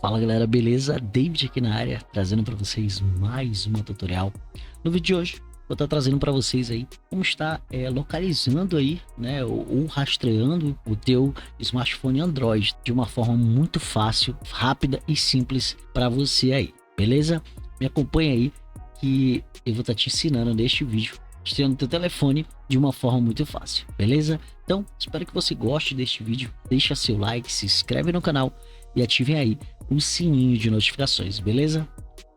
Fala galera, beleza? David aqui na área, trazendo para vocês mais uma tutorial. No vídeo de hoje, vou estar trazendo para vocês aí como está localizando aí, né, ou rastreando o teu smartphone Android de uma forma muito fácil, rápida e simples para você aí, beleza? Me acompanha aí que eu vou estar te ensinando neste vídeo, rastreando teu telefone de uma forma muito fácil, beleza? Então, espero que você goste deste vídeo, deixa seu like, se inscreve no canal e ative aí o sininho de notificações, beleza?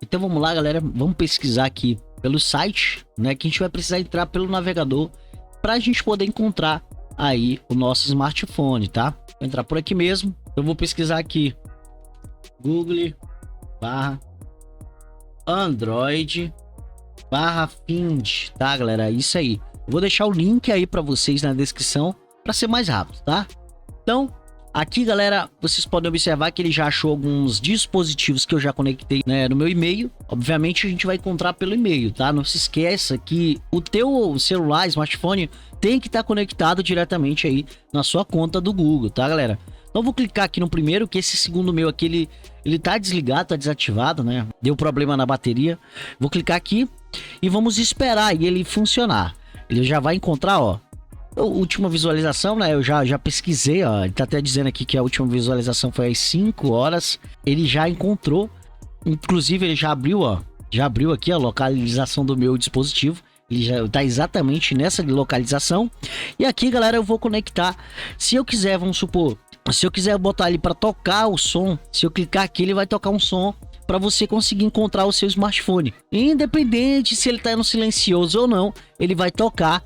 Então vamos lá, galera, vamos pesquisar aqui pelo site, né, que a gente vai precisar entrar pelo navegador para a gente poder encontrar aí o nosso smartphone, tá? Vou entrar por aqui mesmo, eu vou pesquisar aqui Google/Android/Find, tá, galera? Isso aí. Eu vou deixar o link aí para vocês na descrição para ser mais rápido, tá? Então, aqui, galera, vocês podem observar que ele já achou alguns dispositivos que eu já conectei, né, no meu e-mail. Obviamente, a gente vai encontrar pelo e-mail, tá? Não se esqueça que o teu celular, smartphone, tem que estar conectado diretamente aí na sua conta do Google, tá, galera? Então, eu vou clicar aqui no primeiro, que esse segundo meu aqui, ele tá desligado, tá desativado, né? Deu problema na bateria. Vou clicar aqui e vamos esperar ele funcionar. Ele já vai encontrar, ó, a última visualização, né? Eu já pesquisei, ó. Ele tá até dizendo aqui que a última visualização foi às 5 horas. Ele já encontrou. Inclusive, ele já abriu, ó. Já abriu aqui a localização do meu dispositivo. Ele já tá exatamente nessa localização. E aqui, galera, eu vou conectar. Se eu quiser, vamos supor, se eu quiser botar ele para tocar o som, se eu clicar aqui, ele vai tocar um som para você conseguir encontrar o seu smartphone. Independente se ele tá no silencioso ou não, ele vai tocar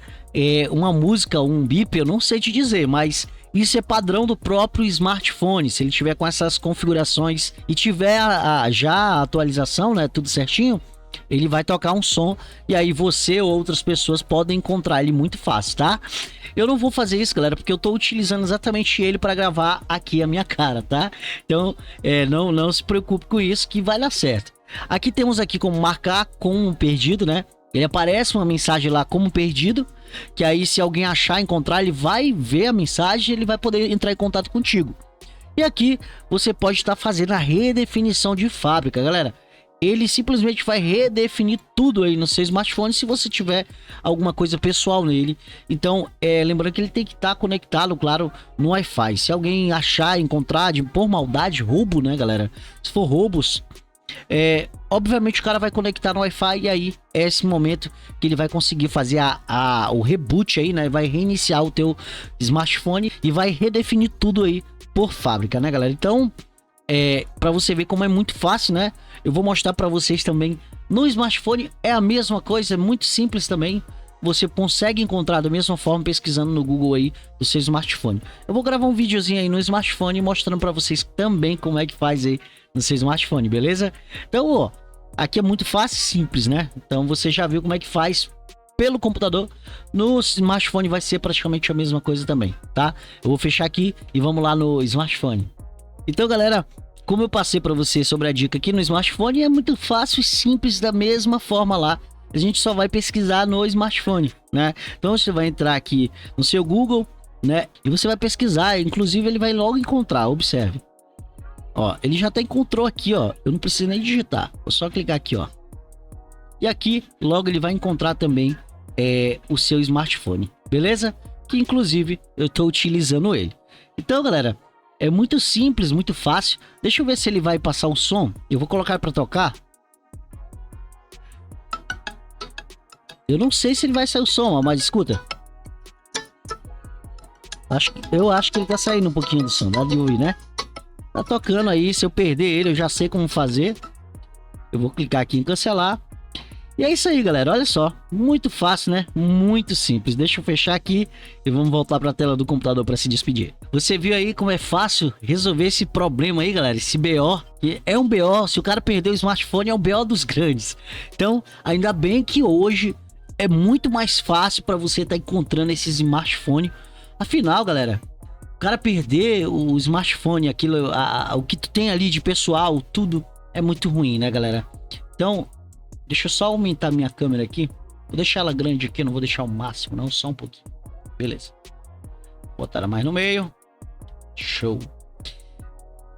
uma música, um bip, eu não sei te dizer, mas isso é padrão do próprio smartphone. Se ele tiver com essas configurações e tiver já a atualização, né, tudo certinho, ele vai tocar um som e aí você ou outras pessoas podem encontrar ele muito fácil, tá? Eu não vou fazer isso, galera, porque eu tô utilizando exatamente ele para gravar aqui a minha cara, tá? Então, não se preocupe com isso que vai dar certo. Aqui temos aqui como marcar como perdido, né? Ele aparece uma mensagem lá como perdido, que aí se alguém achar, encontrar, ele vai ver a mensagem e ele vai poder entrar em contato contigo. E aqui você pode estar fazendo a redefinição de fábrica, galera. Ele simplesmente vai redefinir tudo aí no seu smartphone se você tiver alguma coisa pessoal nele. Então, lembrando que ele tem que estar conectado, claro, no Wi-Fi. Se alguém achar, encontrar, por maldade, roubo, né, galera? Se for roubos, obviamente o cara vai conectar no Wi-Fi e aí é esse momento que ele vai conseguir fazer o reboot aí, né? Vai reiniciar o teu smartphone e vai redefinir tudo aí por fábrica, né, galera? Então, para você ver como é muito fácil, né? Eu vou mostrar para vocês também no smartphone, é a mesma coisa, é muito simples também. Você consegue encontrar da mesma forma pesquisando no Google aí do seu smartphone. Eu vou gravar um videozinho aí no smartphone mostrando para vocês também como é que faz aí no seu smartphone, beleza? Então, ó, aqui é muito fácil e simples, né? Então você já viu como é que faz pelo computador. No smartphone vai ser praticamente a mesma coisa também, tá? Eu vou fechar aqui e vamos lá no smartphone. Então, galera, como eu passei para você sobre a dica aqui no smartphone, é muito fácil e simples da mesma forma lá. A gente só vai pesquisar no smartphone, né? Então você vai entrar aqui no seu Google, né? E você vai pesquisar, inclusive ele vai logo encontrar, observe. Ó, ele já até encontrou aqui, ó. Eu não preciso nem digitar, vou só clicar aqui, ó. E aqui, logo ele vai encontrar também o seu smartphone, beleza? Que inclusive eu tô utilizando ele. Então, galera, é muito simples, muito fácil. Deixa eu ver se ele vai passar o som. Eu vou colocar para tocar. Eu não sei se ele vai sair o som, mas escuta. Eu acho que ele tá saindo um pouquinho do som. Dá de ouvir, né? Tá tocando aí. Se eu perder ele, eu já sei como fazer. Eu vou clicar aqui em cancelar. E é isso aí, galera. Olha só. Muito fácil, né? Muito simples. Deixa eu fechar aqui e vamos voltar para a tela do computador para se despedir. Você viu aí como é fácil resolver esse problema aí, galera? Esse BO. É um BO. Se o cara perdeu o smartphone, é um BO dos grandes. Então, ainda bem que hoje é muito mais fácil para você estar encontrando esse smartphone. Afinal, galera, o cara perder o smartphone, aquilo, o que tu tem ali de pessoal, tudo é muito ruim, né, galera? Então, deixa eu só aumentar minha câmera aqui. Vou deixar ela grande aqui, não vou deixar o máximo, não, só um pouquinho. Beleza. Botar ela mais no meio. Show.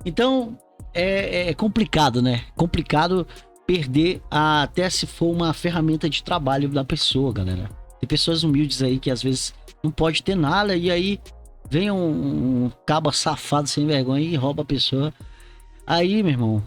Então, é complicado, né? Complicado perder até se for uma ferramenta de trabalho da pessoa, galera. Tem pessoas humildes aí que às vezes não pode ter nada e aí vem um cabo safado sem vergonha e rouba a pessoa. Aí, meu irmão.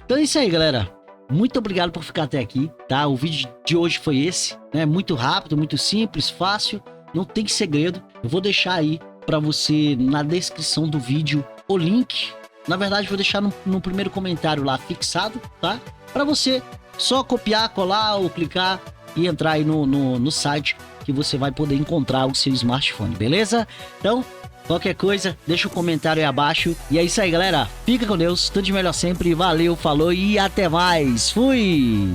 Então é isso aí, galera. Muito obrigado por ficar até aqui, tá? O vídeo de hoje foi esse, né? Muito rápido, muito simples, fácil, não tem segredo. Eu vou deixar aí pra você na descrição do vídeo o link. Na verdade, vou deixar no primeiro comentário lá fixado, tá? Pra você só copiar, colar ou clicar e entrar aí no site que você vai poder encontrar o seu smartphone, beleza? Então, qualquer coisa, deixa um comentário aí abaixo. E é isso aí, galera. Fica com Deus, tudo de melhor sempre. Valeu, falou e até mais. Fui!